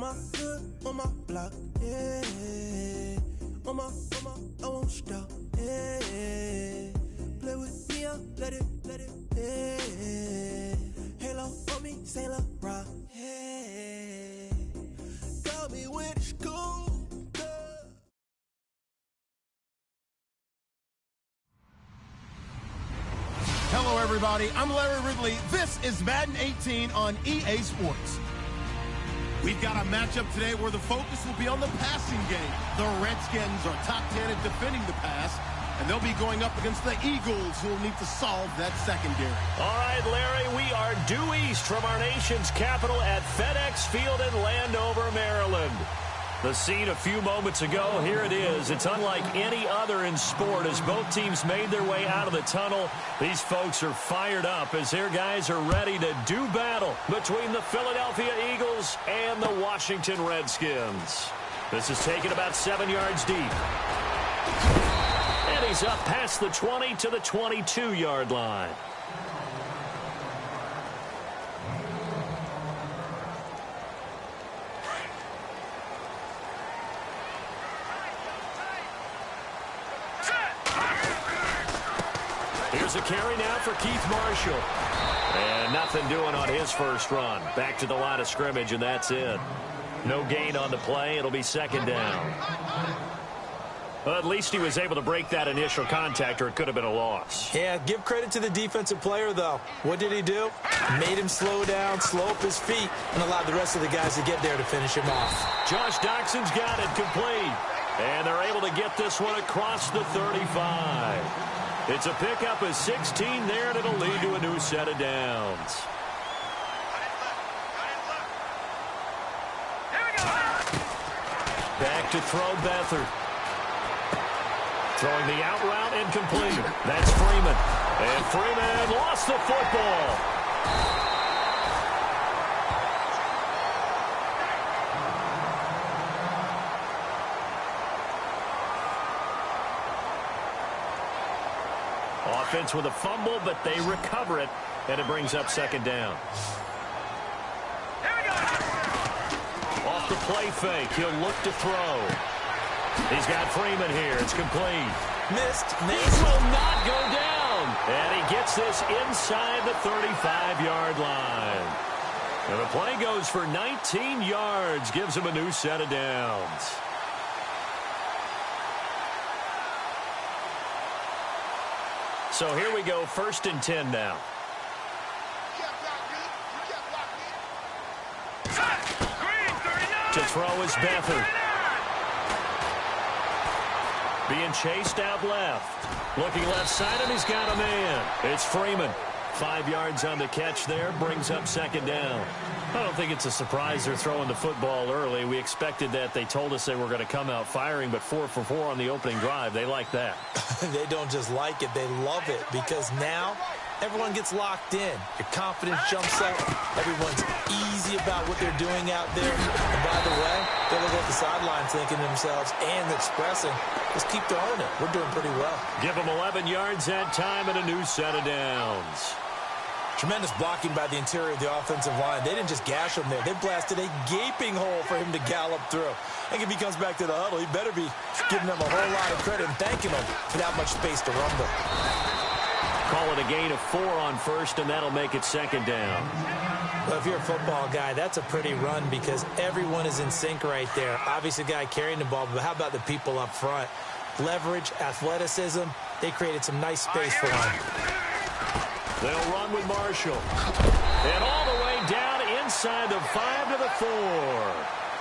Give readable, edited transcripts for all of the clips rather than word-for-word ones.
my hood, on my block, yeah. On my, I won't stop, yeah. Play with me, I let it, yeah. Halo on me, Saint Laurent, yeah. Got me when it's cool. Hello, everybody. I'm Larry Ridley. This is Madden 18 on EA Sports. We've got a matchup today where the focus will be on the passing game. The Redskins are top 10 at defending the pass, and they'll be going up against the Eagles, who will need to solve that secondary. All right, Larry, we are due east from our nation's capital at FedEx Field in Landover, Maryland. The scene a few moments ago, here it is. It's unlike any other in sport as both teams made their way out of the tunnel. These folks are fired up as their guys are ready to do battle between the Philadelphia Eagles and the Washington Redskins. This is taken about 7 yards deep. And he's up past the 20 to the 22-yard line. Here's a carry now for Keith Marshall. And nothing doing on his first run. Back to the line of scrimmage, and that's it. No gain on the play. It'll be second down. Well, at least he was able to break that initial contact, or it could have been a loss. Yeah, give credit to the defensive player, though. What did he do? Made him slow down, slow up his feet, and allowed the rest of the guys to get there to finish him off. Josh Doxson's got it complete. And they're able to get this one across the 35. It's a pickup of 16 there, and it'll lead to a new set of downs. Back to throw Beathard. Throwing the out route incomplete. That's Freeman. And Freeman lost the football. Offense with a fumble, but they recover it, and it brings up second down. Off the play fake, he'll look to throw. He's got Freeman here. It's complete. Missed. This will not go down. And he gets this inside the 35-yard line. And the play goes for 19 yards, gives him a new set of downs. So here we go, 1st and 10 now. To throw is Beathard. Being chased out left. Looking left side, and he's got a man. It's Freeman. 5 yards on the catch there, brings up second down. I don't think it's a surprise they're throwing the football early. We expected that. They told us they were going to come out firing, but 4 for 4 on the opening drive. They like that. They don't just like it, they love it, because now everyone gets locked in. Your confidence jumps up. Everyone's easy about what they're doing out there. And by the way, they look at the sidelines thinking to themselves and expressing, just keep throwing it. We're doing pretty well. Give them 11 yards that time and a new set of downs. Tremendous blocking by the interior of the offensive line. They didn't just gash him there. They blasted a gaping hole for him to gallop through. I think if he comes back to the huddle, he better be giving them a whole lot of credit and thanking them for that much space to rumble. Call it a gain of 4 on first, and that'll make it second down. Well, if you're a football guy, that's a pretty run because everyone is in sync right there. Obviously, the guy carrying the ball, but how about the people up front? Leverage, athleticism, they created some nice space for him. They'll run with Marshall. And all the way down inside the 5 to the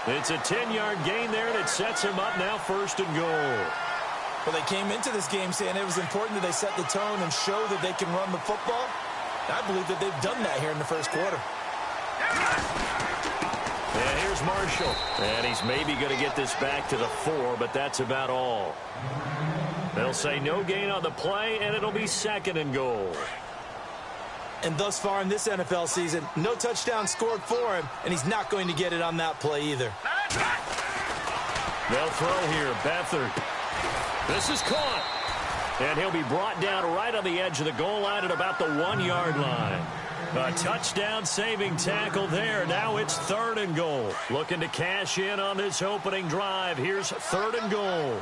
4. It's a 10-yard gain there, and it sets him up now 1st and goal. Well, they came into this game saying it was important that they set the tone and show that they can run the football. I believe that they've done that here in the first quarter. And here's Marshall. And he's maybe going to get this back to the 4, but that's about all. They'll say no gain on the play, and it'll be 2nd and goal. And thus far in this NFL season, no touchdown scored for him, and he's not going to get it on that play either. They'll throw here. Beathard. This is caught. And he'll be brought down right on the edge of the goal line at about the 1-yard line. A touchdown-saving tackle there. Now it's 3rd and goal. Looking to cash in on this opening drive. Here's 3rd and goal.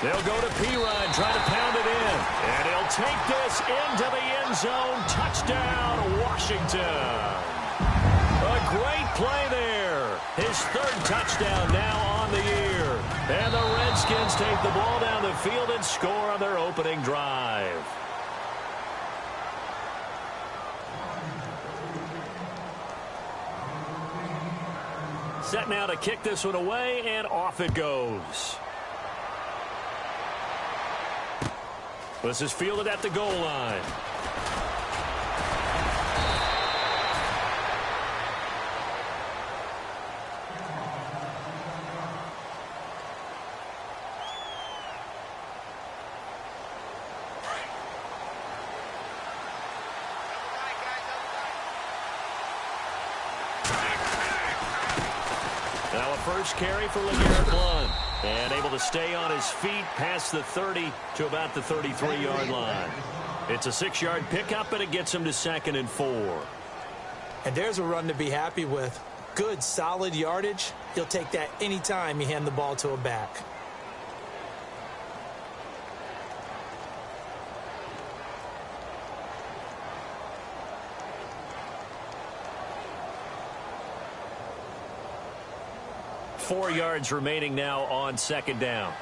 They'll go to Perine, try to pound it in. And he'll take this into the end zone. Touchdown, Washington. A great play there. His 3rd touchdown now on the year. And the Redskins take the ball down the field and score on their opening drive. Set now to kick this one away, and off it goes. This is fielded at the goal line. Now a first carry for LeGarrette Blount. And able to stay on his feet past the 30 to about the 33-yard line. It's a 6-yard pickup, and it gets him to 2nd and 4. And there's a run to be happy with. Good, solid yardage. You'll take that anytime you hand the ball to a back. Four yards remaining now on 2nd down.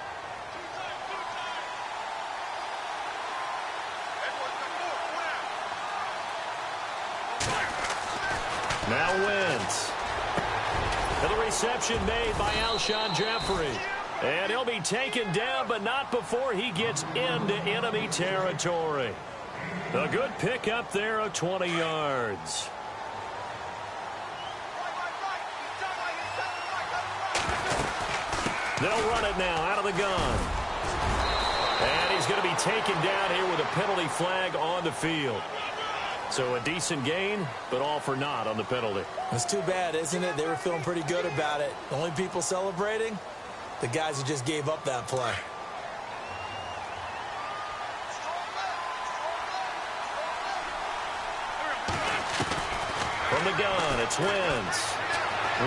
Now Wentz. And the reception made by Alshon Jeffrey. And he'll be taken down, but not before he gets into enemy territory. A good pickup there of 20 yards. They'll run it now out of the gun. And he's going to be taken down here with a penalty flag on the field. So a decent gain, but all for naught on the penalty. It's too bad, isn't it? They were feeling pretty good about it. The only people celebrating, the guys who just gave up that play. From the gun, it's Wentz.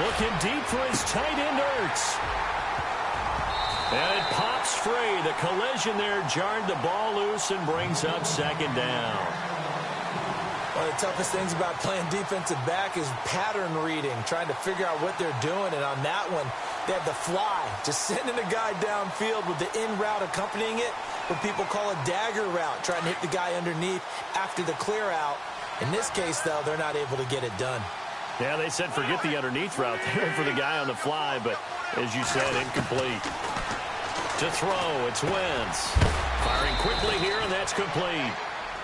Looking deep for his tight end, Ertz. And it pops free. The collision there jarred the ball loose and brings up 2nd down. One of the toughest things about playing defensive back is pattern reading, trying to figure out what they're doing. And on that one, they had the fly, just sending a guy downfield with the in route accompanying it, what people call a dagger route, trying to hit the guy underneath after the clear out. In this case, though, they're not able to get it done. Yeah, they said forget the underneath route there for the guy on the fly, but as you said, incomplete. To throw, it's Wentz. Firing quickly here, and that's complete.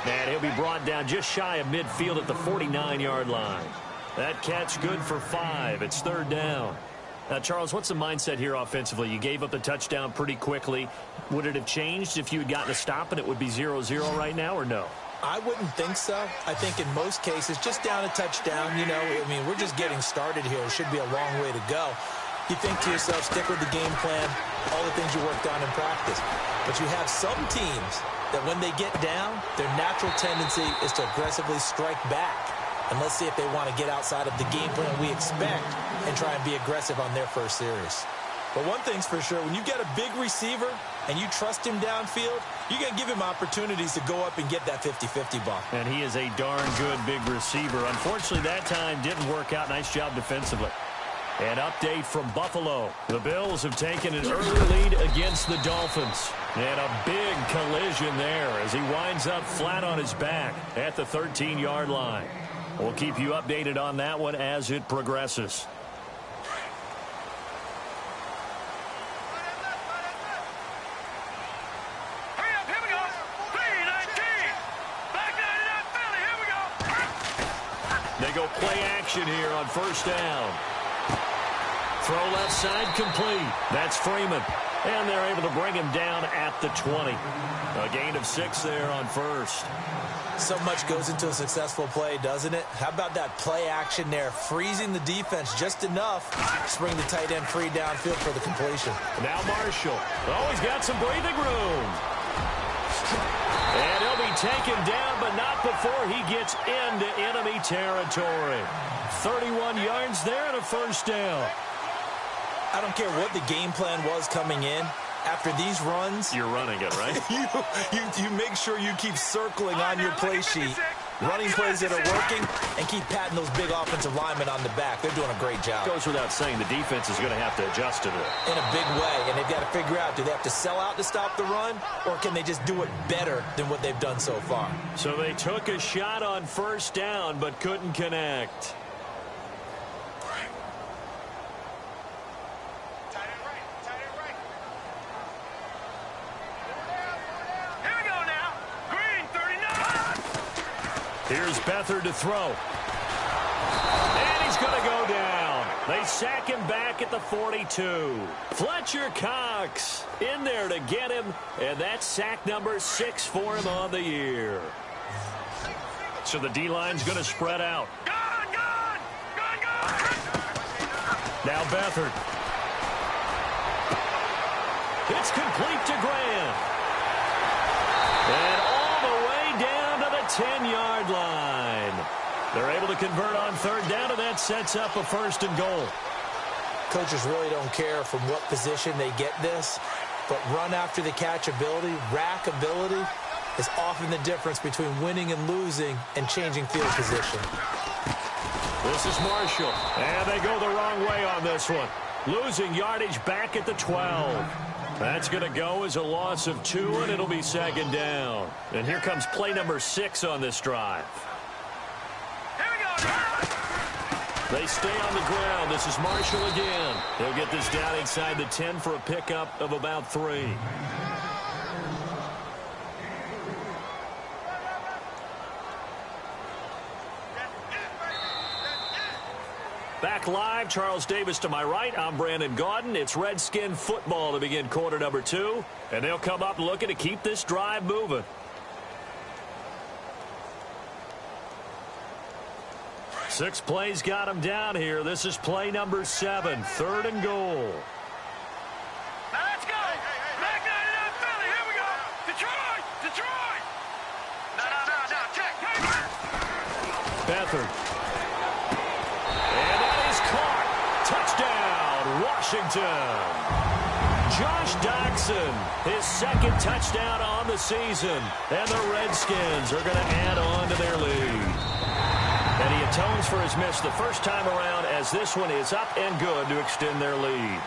And he'll be brought down just shy of midfield at the 49-yard line. That catch good for 5. It's 3rd down. Now, Charles, what's the mindset here offensively? You gave up the touchdown pretty quickly. Would it have changed if you had gotten a stop and it would be 0-0 right now, or no? I wouldn't think so. I think in most cases, just down a touchdown, you know, I mean, we're just getting started here. It should be a long way to go. You think to yourself, stick with the game plan, all the things you worked on in practice. But you have some teams that when they get down, their natural tendency is to aggressively strike back. And let's see if they want to get outside of the game plan we expect and try and be aggressive on their first series. But one thing's for sure, when you get a big receiver and you trust him downfield, you're going to give him opportunities to go up and get that 50-50 ball. And he is a darn good big receiver. Unfortunately, that time didn't work out. Nice job defensively. An update from Buffalo. The Bills have taken an early lead against the Dolphins. And a big collision there as he winds up flat on his back at the 13-yard line. We'll keep you updated on that one as it progresses. They go play action here on 1st down. Throw left side complete. That's Freeman. And they're able to bring him down at the 20. A gain of 6 there on 1st. So much goes into a successful play, doesn't it? How about that play action there? Freezing the defense just enough to bring the tight end free downfield for the completion. Now Marshall. Oh, he's got some breathing room. And he'll be taken down, but not before he gets into enemy territory. 31 yards there and a first down. I don't care what the game plan was coming in. After these runs, you're running it, right? you make sure you keep circling on your play sheet, running plays that are working, and keep patting those big offensive linemen on the back. They're doing a great job. Goes without saying, the defense is going to have to adjust to it. In a big way, and they've got to figure out, do they have to sell out to stop the run, or can they just do it better than what they've done so far? So they took a shot on first down, but couldn't connect. Here's Beathard to throw. And he's going to go down. They sack him back at the 42. Fletcher Cox in there to get him. And that's sack number 6 for him on the year. So the D-line's going to spread out. Now Beathard. It's complete to Grant. And all the way down to the 10-yard line. They're able to convert on third down, and that sets up a first and goal. Coaches really don't care from what position they get this, but run after the catch ability, rack ability, is often the difference between winning and losing and changing field position. This is Marshall, and they go the wrong way on this one. Losing yardage back at the 12. That's going to go as a loss of 2, and it'll be second down. And here comes play number 6 on this drive. They stay on the ground. This is Marshall again. He'll get this down inside the 10 for a pickup of about 3. Back live, Charles Davis to my right. I'm Brandon Gaudin. It's Redskin football to begin quarter number 2. And they'll come up looking to keep this drive moving. Six plays got them down here. This is play number 7, third and goal. Now let's go. Back 99 Philly. Here we go. Detroit. Detroit. No. Check. Beathard. And that is caught. Touchdown, Washington. Josh Doctson, his second touchdown on the season. And the Redskins are going to add on to their lead. And he atones for his miss the first time around as this one is up and good to extend their lead.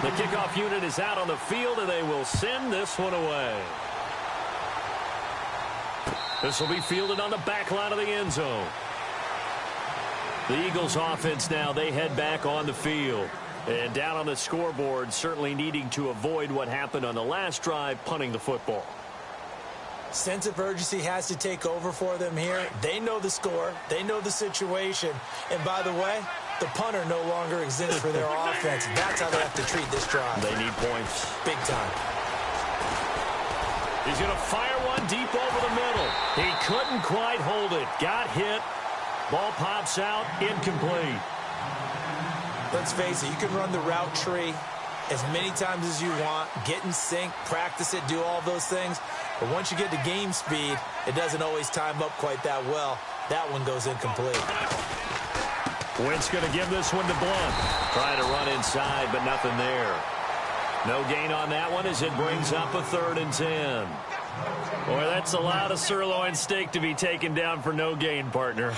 The kickoff unit is out on the field, and they will send this one away. This will be fielded on the back line of the end zone. The Eagles offense now, they head back on the field. And down on the scoreboard, certainly needing to avoid what happened on the last drive, punting the football. Sense of urgency has to take over for them here. They know the score. They know the situation. And by the way, the punter no longer exists for their offense. That's how they have to treat this drive. They need points. Big time. He's going to fire one deep over the middle. He couldn't quite hold it. Got hit. Ball pops out. Incomplete. Let's face it, you can run the route tree as many times as you want, get in sync, practice it, do all those things. But once you get to game speed, it doesn't always time up quite that well. That one goes incomplete. Wentz going to give this one to Blunt. Trying to run inside, but nothing there. No gain on that one as it brings up a 3rd and 10. Boy, that's a lot of sirloin steak to be taken down for no gain, partner.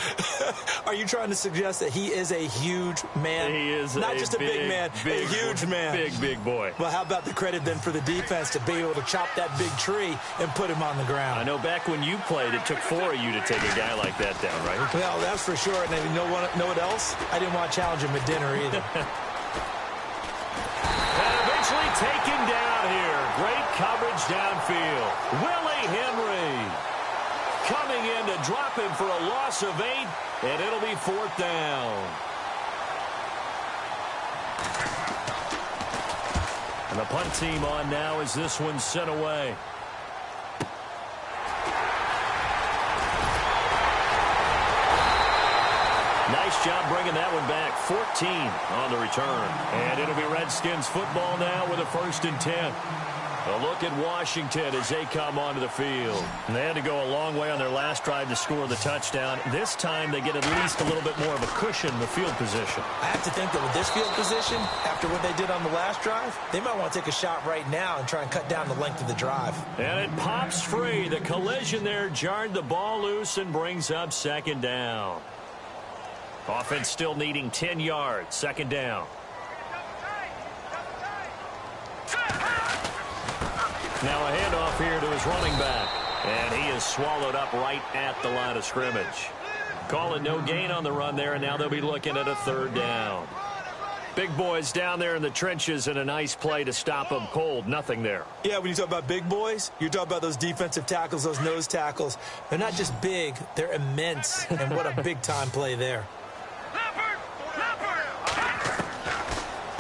Are you trying to suggest that he is a huge man? He is not just a big man, a huge man. Big boy. Well, how about the credit then for the defense to be able to chop that big tree and put him on the ground? I know back when you played, it took 4 of you to take a guy like that down, right? Well, that's for sure. And you know what else? I didn't want to challenge him at dinner either. And eventually taken down here. Great coverage downfield. Willie Henry coming in to drop him for a loss of 8, and it'll be 4th down. And the punt team on now as this one's sent away. Nice job bringing that one back. 14 on the return. And it'll be Redskins football now with a 1st and 10. A look at Washington as they come onto the field. And they had to go a long way on their last drive to score the touchdown. This time they get at least a little bit more of a cushion in the field position. I have to think that with this field position, after what they did on the last drive, they might want to take a shot right now and try and cut down the length of the drive. And it pops free. The collision there jarred the ball loose and brings up 2nd down. Offense still needing 10 yards. 2nd down. Now a handoff here to his running back. And he is swallowed up right at the line of scrimmage. Call it no gain on the run there, and now they'll be looking at a 3rd down. Big boys down there in the trenches, and a nice play to stop them cold. Nothing there. Yeah, when you talk about big boys, you're talking about those defensive tackles, those nose tackles. They're not just big, they're immense. And what a big-time play there.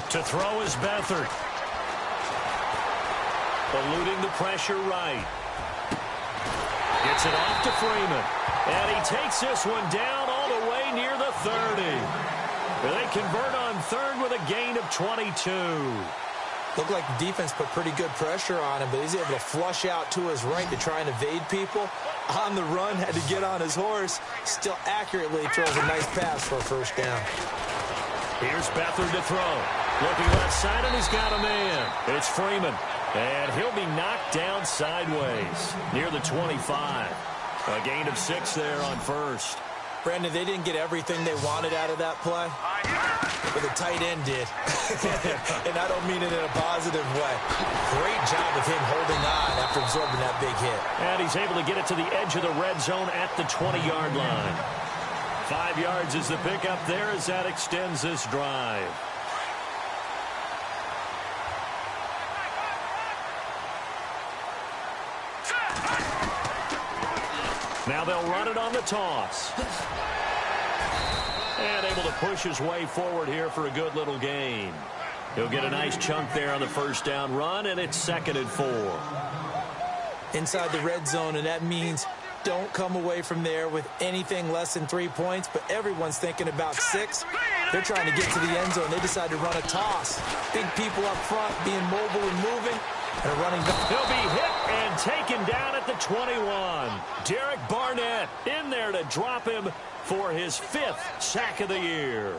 To throw is Beathard. Eluding the pressure right. Gets it off to Freeman. And he takes this one down all the way near the 30. They convert on 3rd with a gain of 22. Looked like the defense put pretty good pressure on him, but he's able to flush out to his right to try and evade people. On the run, had to get on his horse. Still accurately throws a nice pass for a 1st down. Here's Beathard to throw. Looking left side, and he's got a man. It's Freeman. And he'll be knocked down sideways near the 25. A gain of 6 there on 1st. Brandon, they didn't get everything they wanted out of that play, but the tight end did. And I don't mean it in a positive way. Great job of him holding on after absorbing that big hit. And he's able to get it to the edge of the red zone at the 20-yard line. 5 yards is the pickup there as that extends this drive. Now they'll run it on the toss. And able to push his way forward here for a good little gain. He'll get a nice chunk there on the 1st down run, and it's 2nd and 4. Inside the red zone, and that means don't come away from there with anything less than 3 points, but everyone's thinking about 6. They're trying to get to the end zone. They decide to run a toss. Big people up front being mobile and moving. And a running back. He'll be hit and taken down at the 21. Derek Barnett in there to drop him for his 5th sack of the year.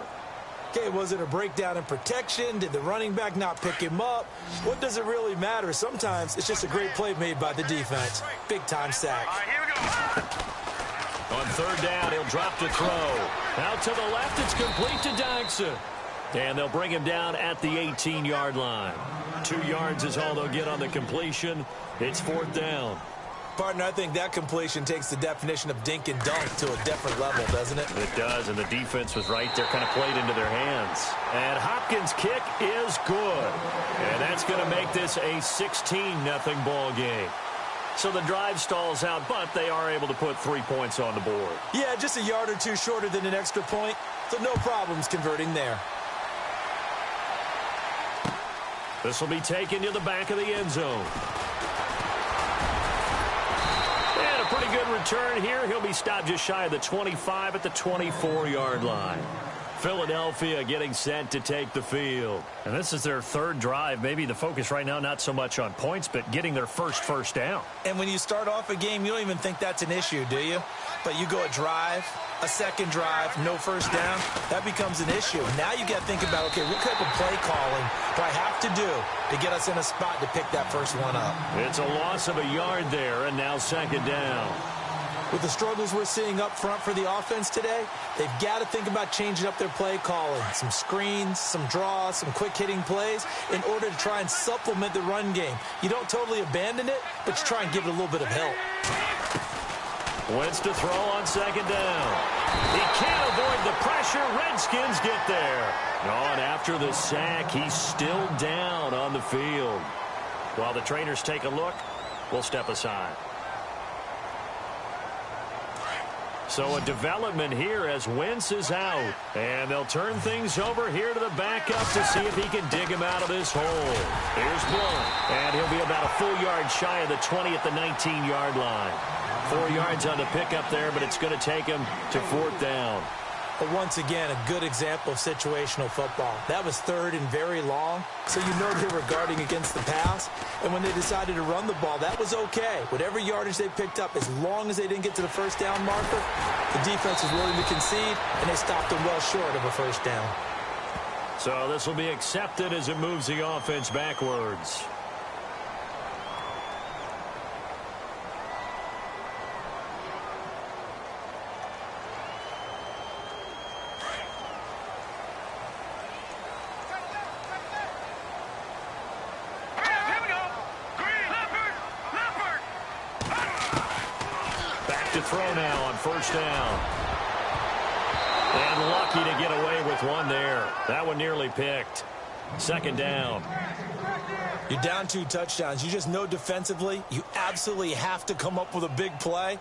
Okay, was it a breakdown in protection? Did the running back not pick him up? What does it really matter? Sometimes it's just a great play made by the defense. Big-time sack. All right, here we go. On 3rd down, he'll drop to throw. Out to the left, it's complete to Dodson. And they'll bring him down at the 18-yard line. 2 yards is all they'll get on the completion. It's 4th down. Partner, I think that completion takes the definition of dink and dunk to a different level, doesn't it? It does, and the defense was right there, kind of played into their hands. And Hopkins' kick is good. And that's going to make this a 16-0 ball game. So the drive stalls out, but they are able to put 3 points on the board. Yeah, just a yard or two shorter than an extra point, so no problems converting there. This will be taken to the back of the end zone. And a pretty good return here. He'll be stopped just shy of the 25 at the 24-yard line. Philadelphia getting set to take the field. And this is their 3rd drive. Maybe the focus right now not so much on points, but getting their first down. And when you start off a game, you don't even think that's an issue, do you? But you go a drive, a 2nd drive, no 1st down, that becomes an issue. Now you got to think about, okay, what type of play calling do I have to do to get us in a spot to pick that first one up? It's a loss of a yard there, and now 2nd down. With the struggles we're seeing up front for the offense today, they've got to think about changing up their play calling. Some screens, some draws, some quick-hitting plays in order to try and supplement the run game. You don't totally abandon it, but you try and give it a little bit of help. Wentz to throw on 2nd down. He can't avoid the pressure. Redskins get there. Oh, and after the sack, he's still down on the field. While the trainers take a look, we'll step aside. So a development here as Wentz is out. And they'll turn things over here to the backup to see if he can dig him out of this hole. Here's Blunt. And he'll be about a full yard shy of the 20 at the 19-yard line. 4 yards on the pickup there, but it's going to take him to 4th down. But once again, a good example of situational football. That was third and very long, so you know they were guarding against the pass. And when they decided to run the ball, that was okay. Whatever yardage they picked up, as long as they didn't get to the first down marker, the defense was willing to concede, and they stopped them well short of a first down. So this will be accepted as it moves the offense backwards. Throw now on first down. And lucky to get away with one there. That one nearly picked. Second down. You're down 2 touchdowns. You just know defensively you absolutely have to come up with a big play.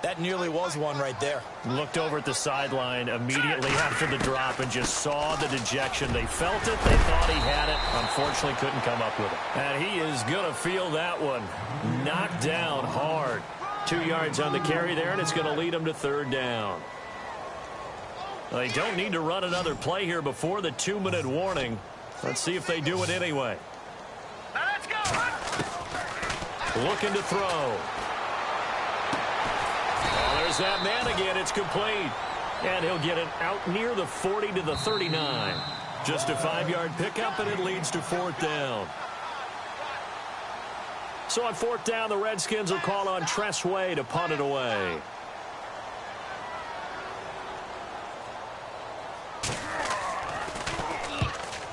That nearly was one right there. Looked over at the sideline immediately after the drop and just saw the dejection. They felt it. They thought he had it. Unfortunately, couldn't come up with it. And he is going to feel that one. Knocked down hard. 2 yards on the carry there, and it's going to lead them to third down. They don't need to run another play here before the 2-minute warning. Let's see if they do it anyway. Now let's go. Looking to throw. Oh, there's that man again. It's complete. And he'll get it out near the 40 to the 39. Just a 5-yard pickup, and it leads to fourth down. So on fourth down, the Redskins will call on Tress Way to punt it away.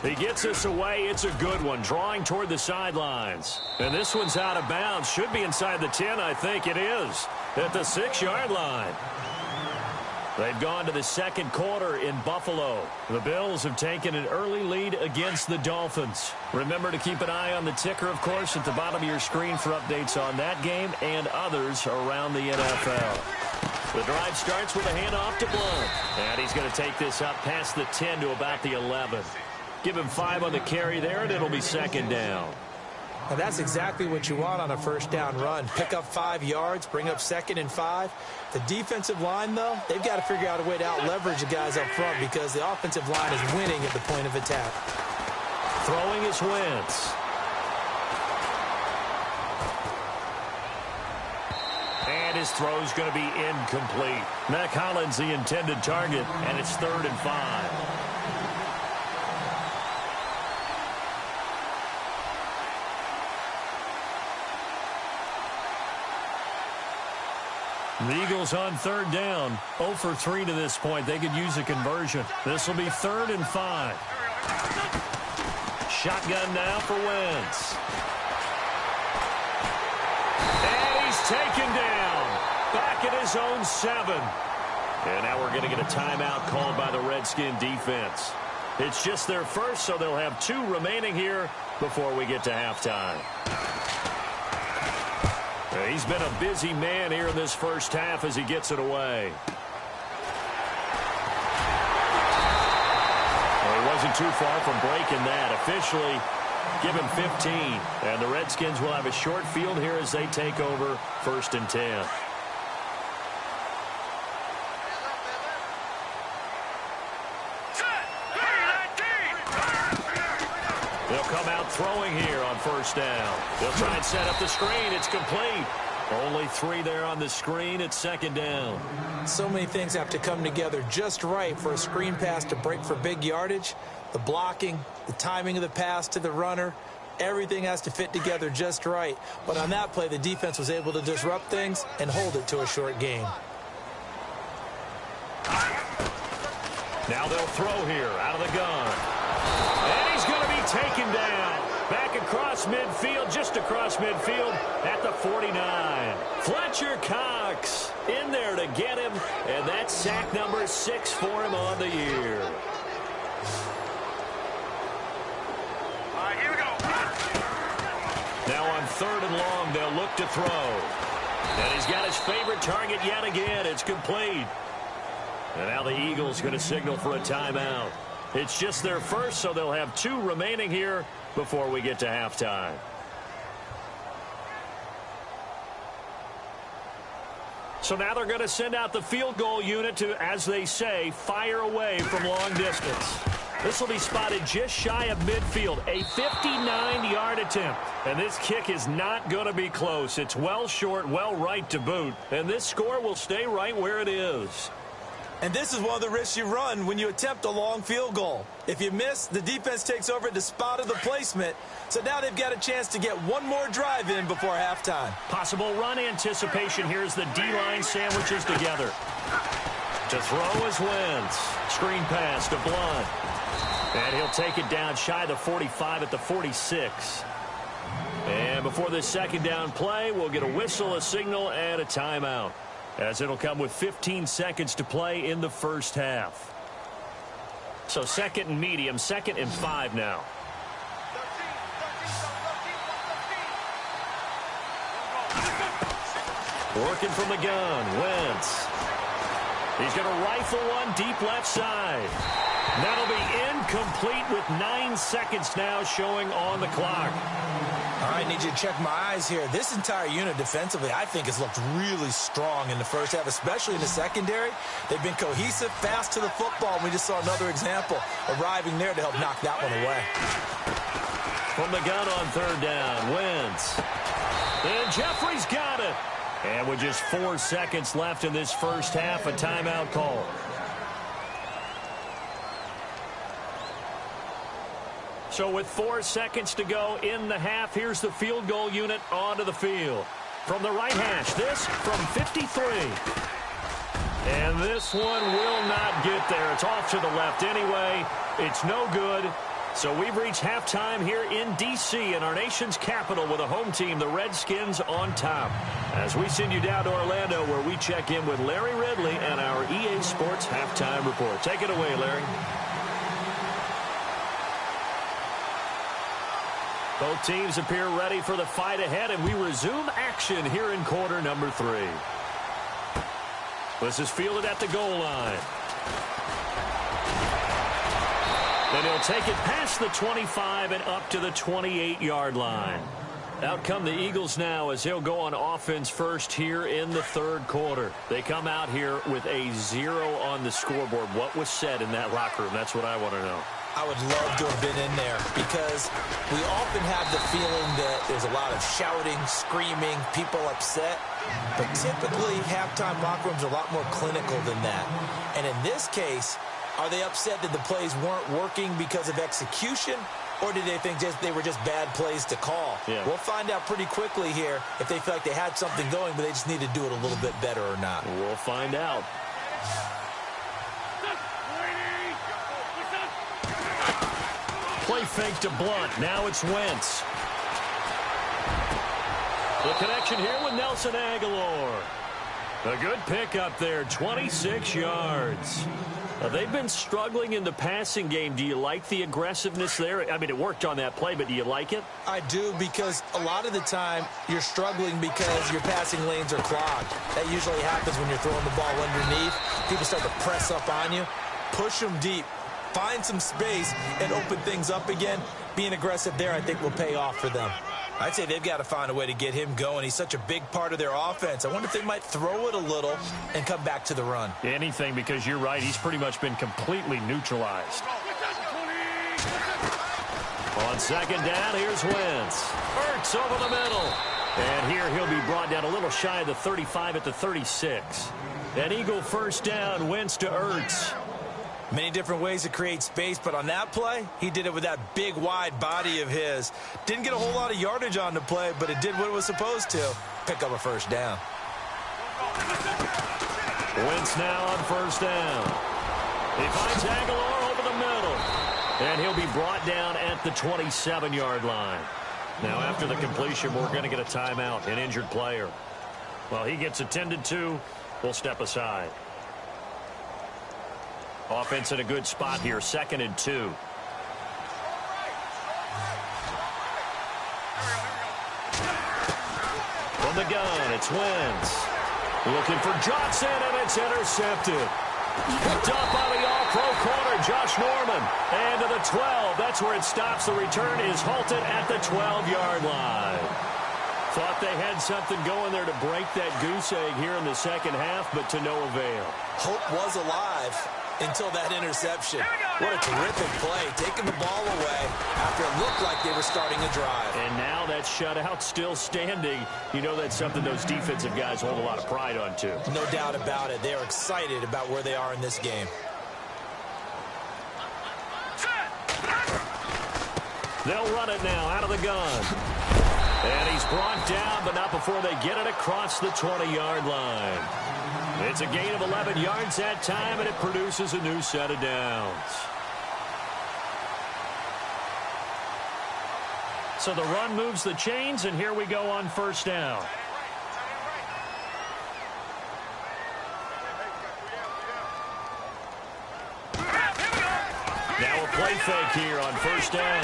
He gets this away. It's a good one, drawing toward the sidelines. And this one's out of bounds. Should be inside the 10, I think it is, at the 6-yard line. They've gone to the second quarter in Buffalo. The Bills have taken an early lead against the Dolphins. Remember to keep an eye on the ticker, of course, at the bottom of your screen for updates on that game and others around the NFL. The drive starts with a handoff to Blount. And he's going to take this up past the 10 to about the 11. Give him 5 on the carry there, and it'll be second down. Now that's exactly what you want on a first down run. Pick up 5 yards, bring up 2nd and 5. The defensive line, though, they've got to figure out a way to out-leverage the guys up front because the offensive line is winning at the point of attack. Throwing is Wentz. And his throw's going to be incomplete. Mack Hollins the intended target, and it's 3rd and 5. The Eagles on third down, 0 for 3 to this point. They could use a conversion. This will be 3rd and 5. Shotgun now for Wentz. And he's taken down. Back at his own 7. And now we're going to get a timeout called by the Redskin defense. It's just their first, so they'll have 2 remaining here before we get to halftime. He's been a busy man here in this first half as he gets it away. Well, he wasn't too far from breaking that. Officially, give him 15. And the Redskins will have a short field here as they take over 1st and 10. They'll come out throwing here on first down. They'll try and set up the screen. It's complete. Only 3 there on the screen. It's 2nd down. So many things have to come together just right for a screen pass to break for big yardage. The blocking, the timing of the pass to the runner, everything has to fit together just right. But on that play, the defense was able to disrupt things and hold it to a short gain. Now they'll throw here out of the gun. And he's going to be taken down. Back across midfield, just across midfield at the 49. Fletcher Cox in there to get him. And that's sack number 6 for him on the year. All right, here we go. Now on 3rd and long, they'll look to throw. And he's got his favorite target yet again. It's complete. And now the Eagles going to signal for a timeout. It's just their first, so they'll have 2 remaining here before we get to halftime. So now they're going to send out the field goal unit to, as they say, fire away from long distance. This will be spotted just shy of midfield, a 59-yard attempt. And this kick is not going to be close. It's well short, well right to boot. And this score will stay right where it is. And this is one of the risks you run when you attempt a long field goal. If you miss, the defense takes over at the spot of the placement. So now they've got a chance to get one more drive in before halftime. Possible run anticipation. Here's the D-line sandwiches together. To throw is Wentz. Screen pass to Blunt. And he'll take it down shy of the 45 at the 46. And before this second down play, we'll get a whistle, a signal, and a timeout, as it'll come with 15 seconds to play in the first half. So second and medium, 2nd and 5 now. Working from the gun, Wentz. He's going to rifle one deep left side. That'll be incomplete with 9 seconds now showing on the clock. All right, need you to check my eyes here. This entire unit defensively, I think, has looked really strong in the first half, especially in the secondary. They've been cohesive, fast to the football, and we just saw another example arriving there to help knock that one away. From the gun on 3rd down, Wentz. And Jeffrey's got it. And with just 4 seconds left in this first half, a timeout call. So with 4 seconds to go in the half, here's the field goal unit onto the field. From the right hash, this from 53. And this one will not get there. It's off to the left anyway. It's no good. So we've reached halftime here in D.C. in our nation's capital with a home team, the Redskins, on top. As we send you down to Orlando, where we check in with Larry Ridley and our EA Sports Halftime Report. Take it away, Larry. Both teams appear ready for the fight ahead, and we resume action here in quarter number 3. This is fielded at the goal line. Then he'll take it past the 25 and up to the 28-yard line. Out come the Eagles now as they'll go on offense first here in the 3rd quarter. They come out here with a 0 on the scoreboard. What was said in that locker room? That's what I want to know. I would love to have been in there because we often have the feeling that there's a lot of shouting, screaming, people upset. But typically, halftime locker rooms are a lot more clinical than that. And in this case, are they upset that the plays weren't working because of execution, or did they think they were just bad plays to call? Yeah. We'll find out pretty quickly here if they feel like they had something going, but they just need to do it a little bit better or not. We'll find out. Play fake to Blunt. Now it's Wentz. The connection here with Nelson Aguilar. A good pickup there, 26 yards. They've been struggling in the passing game. Do you like the aggressiveness there? I mean, it worked on that play, but do you like it? I do, because a lot of the time you're struggling because your passing lanes are clogged. That usually happens when you're throwing the ball underneath. People start to press up on you. Push them deep. Find some space and open things up again. Being aggressive there, I think, will pay off for them. I'd say they've got to find a way to get him going. He's such a big part of their offense. I wonder if they might throw it a little and come back to the run. Anything, because you're right. He's pretty much been completely neutralized. On 2nd down, here's Wentz. Ertz over the middle. And here he'll be brought down a little shy of the 35 at the 36. An Eagle first down, Wentz to Ertz. Many different ways to create space, but on that play, he did it with that big, wide body of his. Didn't get a whole lot of yardage on the play, but it did what it was supposed to. Pick up a first down. Wentz now on 1st down. He finds Aguilar over the middle. And he'll be brought down at the 27-yard line. Now, after the completion, we're going to get a timeout, an injured player. Well, he gets attended to. We'll step aside. Offense in a good spot here, 2nd and 2. From the gun, it's Wentz. Looking for Johnson, and it's intercepted. Picked up by the all-pro corner, Josh Norman. And to the 12, that's where it stops. The return is halted at the 12-yard line. Thought they had something going there to break that goose egg here in the second half, but to no avail. Hope was alive until that interception. What a terrific play, taking the ball away after it looked like they were starting a drive. And now that shutout still standing. You know that's something those defensive guys hold a lot of pride on, too. No doubt about it. They're excited about where they are in this game. They'll run it now out of the gun. And he's brought down, but not before they get it across the 20-yard line. It's a gain of 11 yards that time, and it produces a new set of downs. So the run moves the chains, and here we go on first down. Now a play fake here on first down.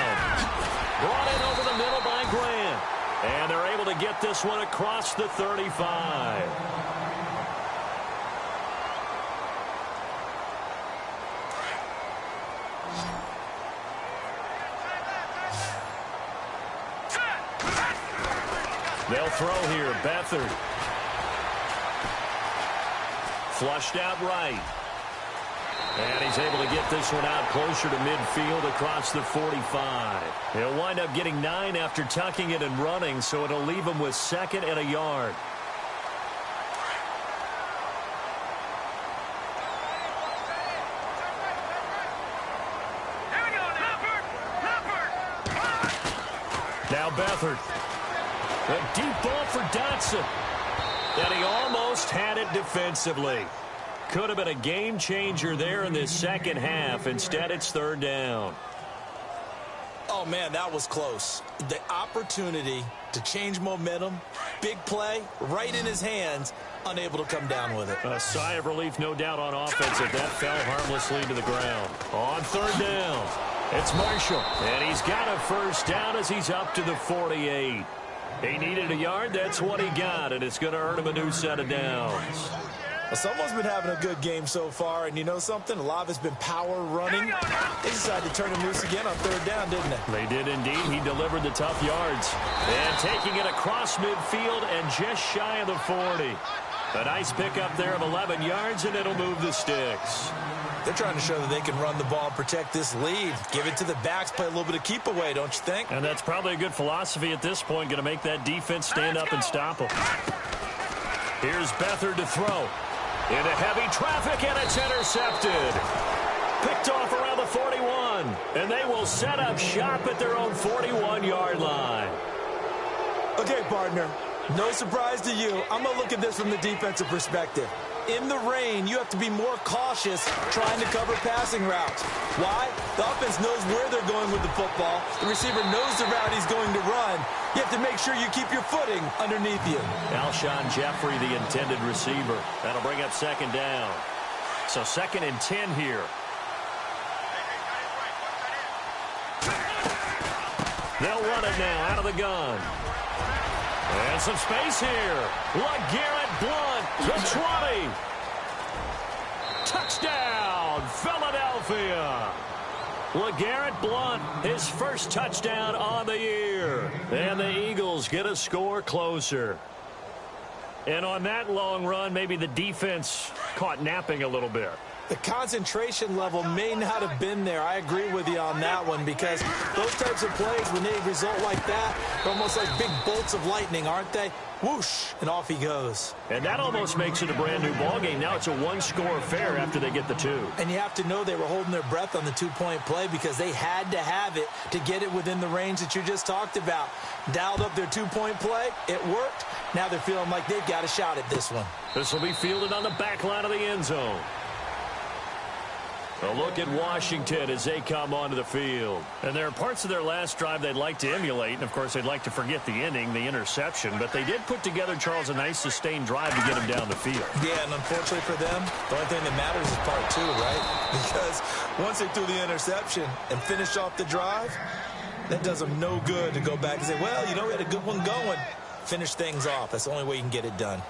Brought in over the middle by Grant. And they're able to get this one across the 35. They'll throw here. Beathard. Flushed out right. And he's able to get this one out closer to midfield across the 45. He'll wind up getting 9 after tucking it and running, so it'll leave him with 2nd and a yard. Here we go, Now Beathard. A deep ball for Dotson. And he almost had it defensively. Could have been a game changer there in this second half. Instead, it's 3rd down. Oh, man, that was close. The opportunity to change momentum, big play, right in his hands, unable to come down with it. A sigh of relief, no doubt, on offense as that fell harmlessly to the ground. On 3rd down, it's Marshall. And he's got a first down as he's up to the 48. He needed a yard. That's what he got, and it's going to earn him a new set of downs. Well, someone's been having a good game so far, and you know something? A lot of it's been power running. They decided to turn him loose again on 3rd down, didn't they? They did indeed. He delivered the tough yards. And taking it across midfield and just shy of the 40. A nice pickup there of 11 yards, and it'll move the sticks. They're trying to show that they can run the ball and protect this lead. Give it to the backs, play a little bit of keep away, don't you think? And that's probably a good philosophy at this point, going to make that defense stand up and stop them. Here's Beathard to throw. Into heavy traffic, and it's intercepted. Picked off around the 41. And they will set up shop at their own 41-yard line. Okay, partner. No surprise to you. I'm going to look at this from the defensive perspective. In the rain, you have to be more cautious trying to cover passing routes. Why? The offense knows where they're going with the football. The receiver knows the route he's going to run. You have to make sure you keep your footing underneath you. Alshon Jeffrey, the intended receiver. That'll bring up 2nd down. So 2nd and 10 here. They'll run it now out of the gun. And some space here. LeGarrette Blount, the 20. Touchdown, Philadelphia. LeGarrette Blount, his first touchdown on the year. And the Eagles get a score closer. And on that long run, maybe the defense caught napping a little bit. The concentration level may not have been there. I agree with you on that one because those types of plays, when they result like that, they're almost like big bolts of lightning, aren't they? Whoosh, and off he goes. And that almost makes it a brand-new ballgame. Now it's a one-score affair after they get the 2. And you have to know they were holding their breath on the 2-point play because they had to have it to get it within the range that you just talked about. Dialed up their 2-point play. It worked. Now they're feeling like they've got a shot at this one. This will be fielded on the back line of the end zone. A look at Washington as they come onto the field. And there are parts of their last drive they'd like to emulate. And, of course, they'd like to forget the inning, the interception. But they did put together, Charles, a nice sustained drive to get him down the field. Yeah, and unfortunately for them, the only thing that matters is part 2, right? Because once they threw the interception and finished off the drive, that does them no good to go back and say, well, you know, we had a good one going. Finish things off. That's the only way you can get it done.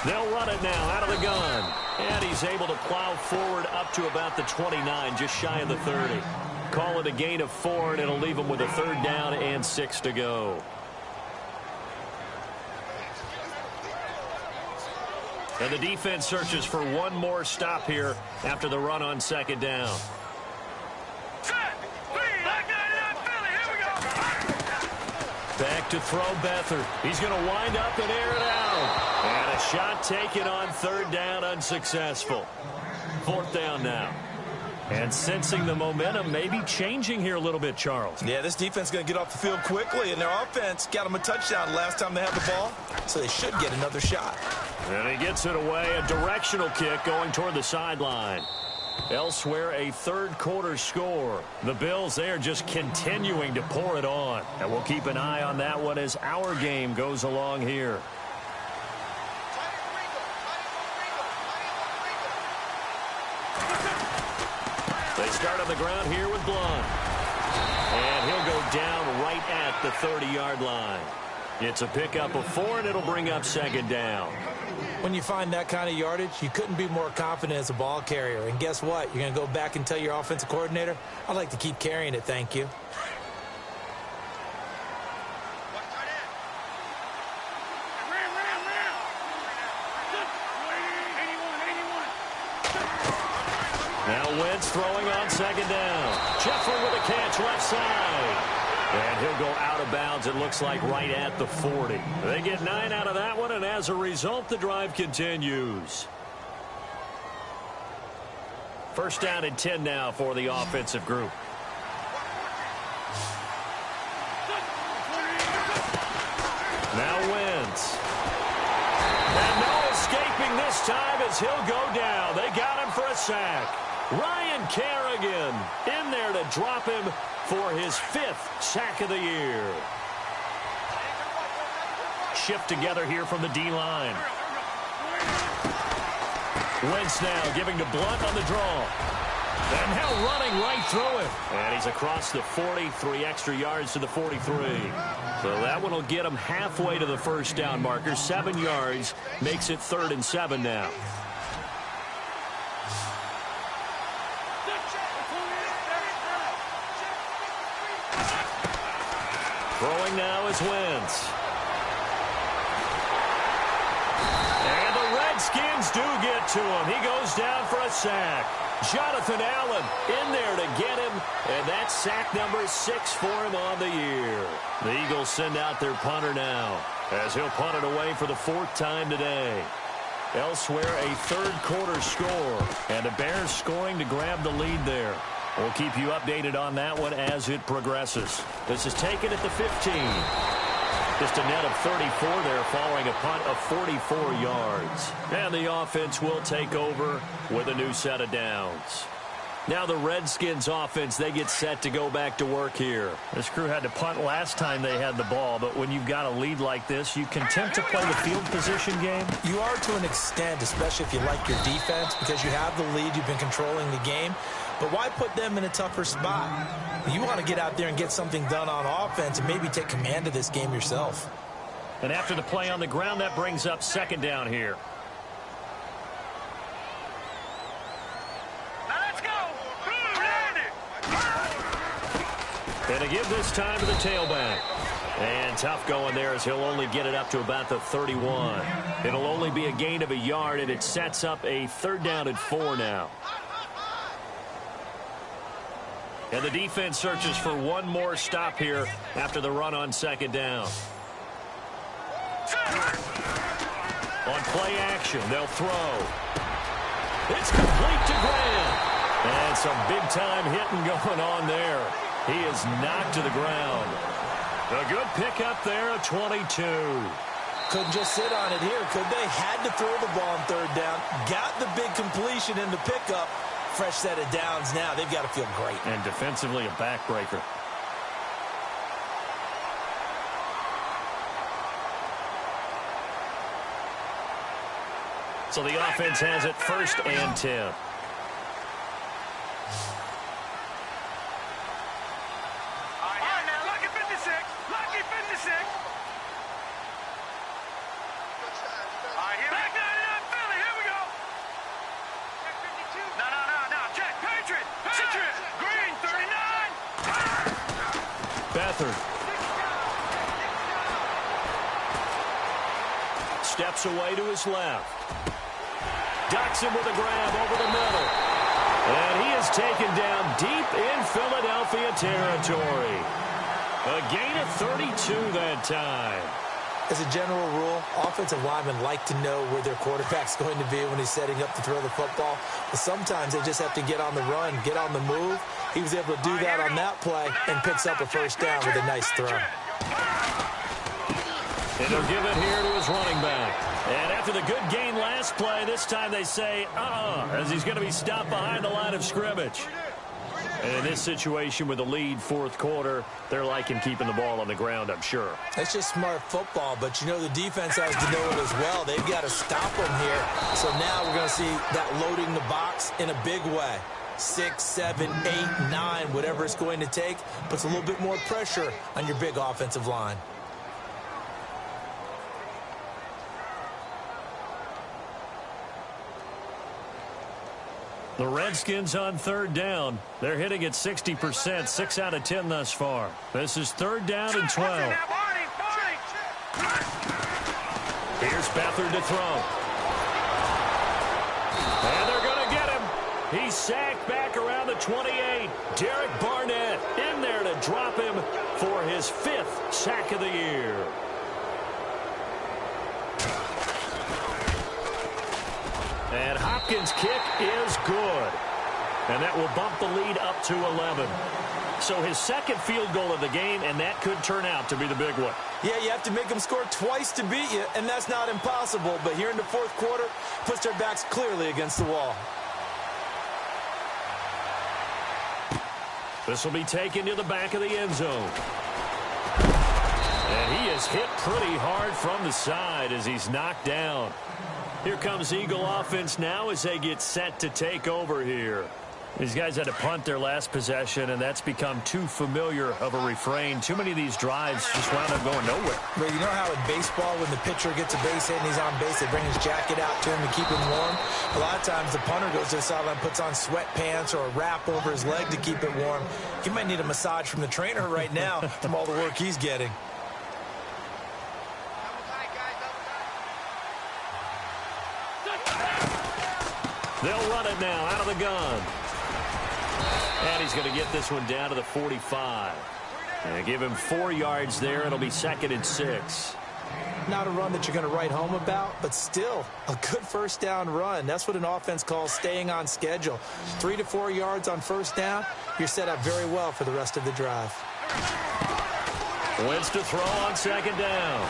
They'll run it now out of the gun. And he's able to plow forward up to about the 29, just shy of the 30. Call it a gain of 4, and it'll leave him with a 3rd down and 6 to go. And the defense searches for one more stop here after the run on 2nd down. Back to throw Beathard. He's going to wind up and air it out. And a shot taken on 3rd down, unsuccessful. 4th down now. And sensing the momentum maybe changing here a little bit, Charles. Yeah, this defense is going to get off the field quickly, and their offense got them a touchdown last time they had the ball, so they should get another shot. And he gets it away, a directional kick going toward the sideline. Elsewhere, a 3rd quarter score. The Bills, they are just continuing to pour it on. And we'll keep an eye on that one as our game goes along here. They start on the ground here with Blunt. And he'll go down right at the 30-yard line. It's a pickup of 4, and it'll bring up 2nd down. When you find that kind of yardage, you couldn't be more confident as a ball carrier. And guess what? You're going to go back and tell your offensive coordinator, I'd like to keep carrying it, thank you. Now Wentz throwing on 2nd down. Jeffrey with a catch left side. And he'll go out of bounds, it looks like, right at the 40. They get 9 out of that one, and as a result, the drive continues. 1st down and 10 now for the offensive group. Now Wentz. And no escaping this time as he'll go down. They got him for a sack. Ryan Kerrigan in there to drop him for his 5th sack of the year. Shift together here from the D-line. Wentz now giving to Blunt on the draw. And now running right through him. And he's across the 40, 3 extra yards to the 43. So that one will get him halfway to the 1st down marker. 7 yards makes it 3rd and 7 now. Throwing now is Wentz. And the Redskins do get to him. He goes down for a sack. Jonathan Allen in there to get him, and that's sack number 6 for him on the year. The Eagles send out their punter now, as he'll punt it away for the 4th time today. Elsewhere, a 3rd quarter score, and the Bears scoring to grab the lead there. We'll keep you updated on that one as it progresses. This is taken at the 15. Just a net of 34 there following a punt of 44 yards. And the offense will take over with a new set of downs. Now the Redskins offense, they get set to go back to work here. This crew had to punt last time they had the ball, but when you've got a lead like this, you can attempt to play the field position game. You are to an extent, especially if you like your defense, because you have the lead, you've been controlling the game. But why put them in a tougher spot? You want to get out there and get something done on offense and maybe take command of this game yourself. And after the play on the ground, that brings up 2nd down here. And to give this time to the tailback. And tough going there as he'll only get it up to about the 31. It'll only be a gain of a yard, and it sets up a 3rd down and 4 now. And the defense searches for one more stop here after the run on 2nd down. On play action, they'll throw. It's complete to Graham. And some big-time hitting going on there. He is knocked to the ground. A good pickup there at 22. Couldn't just sit on it here, could they? Had to throw the ball on 3rd down. Got the big completion in the pickup. Fresh set of downs now. They've got to feel great. And defensively, a backbreaker. So the offense has it 1st and 10. Back 99! Beathard. Steps away to his left. Ducks him with a grab over the middle. And he is taken down deep in Philadelphia territory. A gain of 32 that time. As a general rule, offensive linemen like to know where their quarterback's going to be when he's setting up to throw the football. But sometimes they just have to get on the run, get on the move. He was able to do that on that play and picks up a first down with a nice throw. And he'll give it here to his running back. And after the good gain last play, this time they say, as he's going to be stopped behind the line of scrimmage. And in this situation with the lead fourth quarter, they're liking keeping the ball on the ground, I'm sure. It's just smart football, but you know the defense has to know it as well. They've got to stop them here. So now we're going to see that loading the box in a big way. 6, 7, 8, 9, whatever it's going to take, puts a little bit more pressure on your big offensive line. The Redskins on third down. They're hitting at 60%, 6 out of 10 thus far. This is third down and 12. Here's Beathard to throw. And they're going to get him. He's sacked back around the 28. Derek Barnett in there to drop him for his 5th sack of the year. And Hopkins' kick is good. And that will bump the lead up to 11. So his second field goal of the game, and that could turn out to be the big one. Yeah, you have to make them score twice to beat you, and that's not impossible. But here in the fourth quarter, puts their backs clearly against the wall. This will be taken to the back of the end zone. And he is hit pretty hard from the side as he's knocked down. Here comes Eagle offense now as they get set to take over here. These guys had to punt their last possession, and that's become too familiar of a refrain. Too many of these drives just wound up going nowhere. But you know how in baseball, when the pitcher gets a base hit and he's on base, they bring his jacket out to him to keep him warm? A lot of times the punter goes to the sideline, puts on sweatpants or a wrap over his leg to keep it warm. He might need a massage from the trainer right now from all the work he's getting. They'll run it now out of the gun. And he's going to get this one down to the 45. And give him 4 yards there. It'll be 2nd and 6. Not a run that you're going to write home about, but still a good first down run. That's what an offense calls staying on schedule. 3 to 4 yards on first down, you're set up very well for the rest of the drive. Wentz to throw on 2nd down.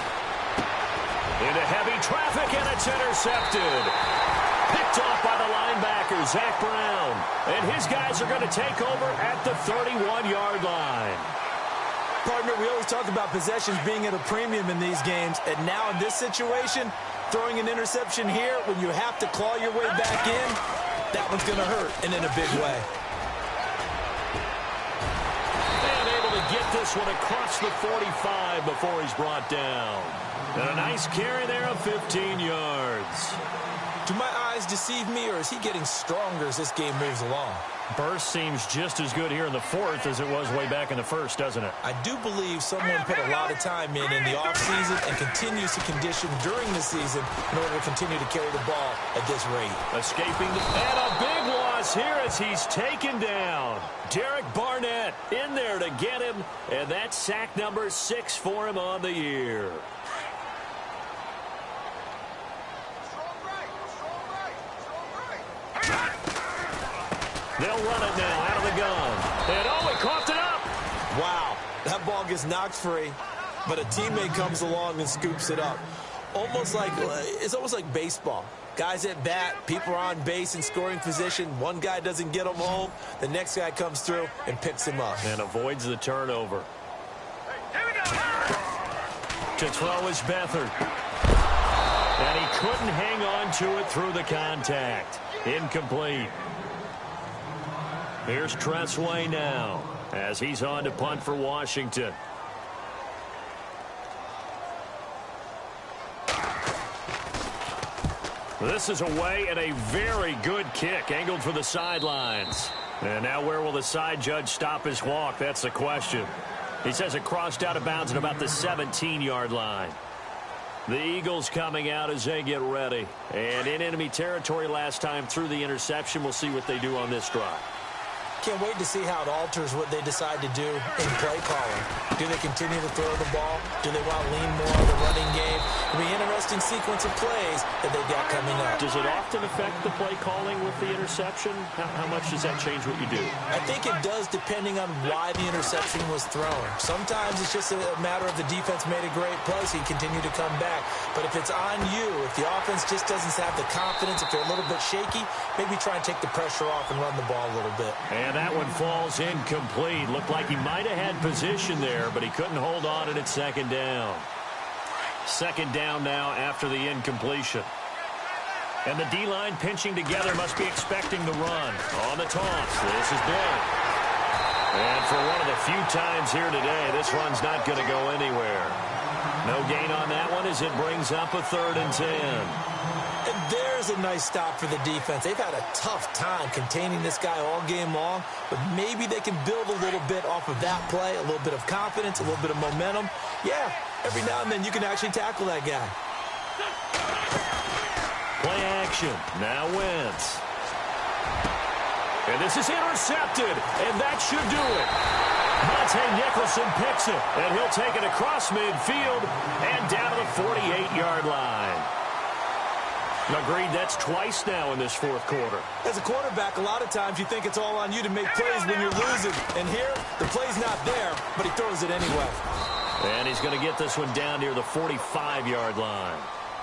Into heavy traffic, and it's intercepted. Picked off by the linebacker, Zach Brown. And his guys are going to take over at the 31-yard line. Partner, we always talk about possessions being at a premium in these games. And now in this situation, throwing an interception here when you have to claw your way back in, that one's going to hurt, and in a big way. And able to get this one across the 45 before he's brought down. And a nice carry there of 15 yards. Do my eyes deceive me, or is he getting stronger as this game moves along? Burst seems just as good here in the fourth as it was way back in the first, doesn't it? I do believe someone put a lot of time in the offseason and continues to condition during the season in order to continue to carry the ball at this rate. Escaping, and a big loss here as he's taken down. Derek Barnett in there to get him, and that's sack number 6 for him on the year. They'll run it now out of the gun. And he coughed it up. Wow, that ball gets knocked free, but a teammate comes along and scoops it up. It's almost like baseball. Guys at bat, people are on base in scoring position. One guy doesn't get him home. The next guy comes through and picks him up. And avoids the turnover. Here we go. To throw is Beathard. And he couldn't hang on to it through the contact. Incomplete. Here's Tressway now as he's on to punt for Washington. This is away and a very good kick angled for the sidelines. And now where will the side judge stop his walk? That's the question. He says it crossed out of bounds at about the 17-yard line. The Eagles coming out as they get ready. And in enemy territory last time through the interception. We'll see what they do on this drive. Can't wait to see how it alters what they decide to do in play calling. Do they continue to throw the ball? Do they want to lean more on the running game? It'll be an interesting sequence of plays that they've got coming up. Does it often affect the play calling with the interception? How much does that change what you do? I think it does depending on why the interception was thrown. Sometimes it's just a matter of the defense made a great play, so you continue to come back. But if it's on you, if the offense just doesn't have the confidence, if they're a little bit shaky, maybe try and take the pressure off and run the ball a little bit. And that one falls incomplete. Looked like he might have had position there, but he couldn't hold on, and it's second down. Second down now after the incompletion. And the D-line pinching together must be expecting the run. On the toss, this is big. And for one of the few times here today, this run's not going to go anywhere. No gain on that one as it brings up a 3rd and 10. And there's a nice stop for the defense. They've had a tough time containing this guy all game long, but maybe they can build a little bit off of that play, a little bit of confidence, a little bit of momentum. Yeah, every now and then you can actually tackle that guy. Play action. Now Wentz. And this is intercepted, and that should do it. Monte Nicholson picks it, and he'll take it across midfield and down to the 48-yard line. Agreed, that's twice now in this 4th quarter. As a quarterback, a lot of times you think it's all on you to make plays when you're losing. And here, the play's not there, but he throws it anyway. And he's going to get this one down near the 45-yard line.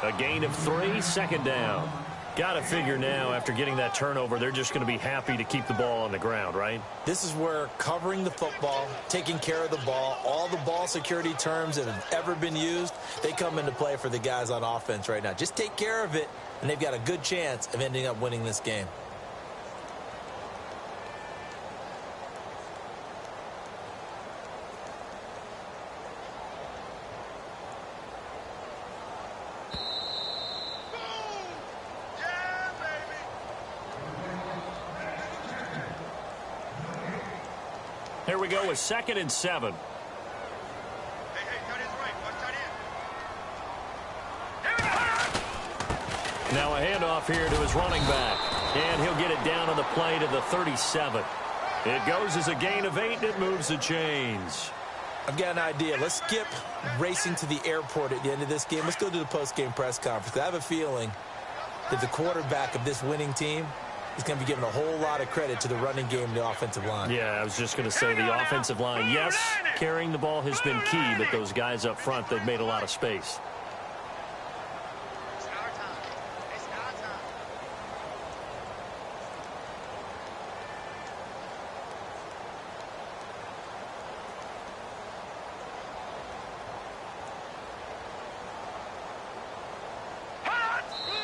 A gain of 3, second down. Got to figure now, after getting that turnover, they're just going to be happy to keep the ball on the ground, right? This is where covering the football, taking care of the ball, all the ball security terms that have ever been used, they come into play for the guys on offense right now. Just take care of it, and they've got a good chance of ending up winning this game. Here we go with 2nd and 7. Hey, cut his right. Watch that in. Now a handoff here to his running back. And he'll get it down on the play to the 37. It goes as a gain of 8, and it moves the chains. I've got an idea. Let's skip racing to the airport at the end of this game. Let's go to the post-game press conference. I have a feeling that the quarterback of this winning team is going to be given a whole lot of credit to the running game and the offensive line. Yeah, I was just going to say the offensive line, yes, carrying the ball has been key, but those guys up front, they've made a lot of space.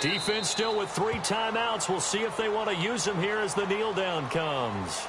Defense still with 3 timeouts. We'll see if they want to use them here as the kneel down comes.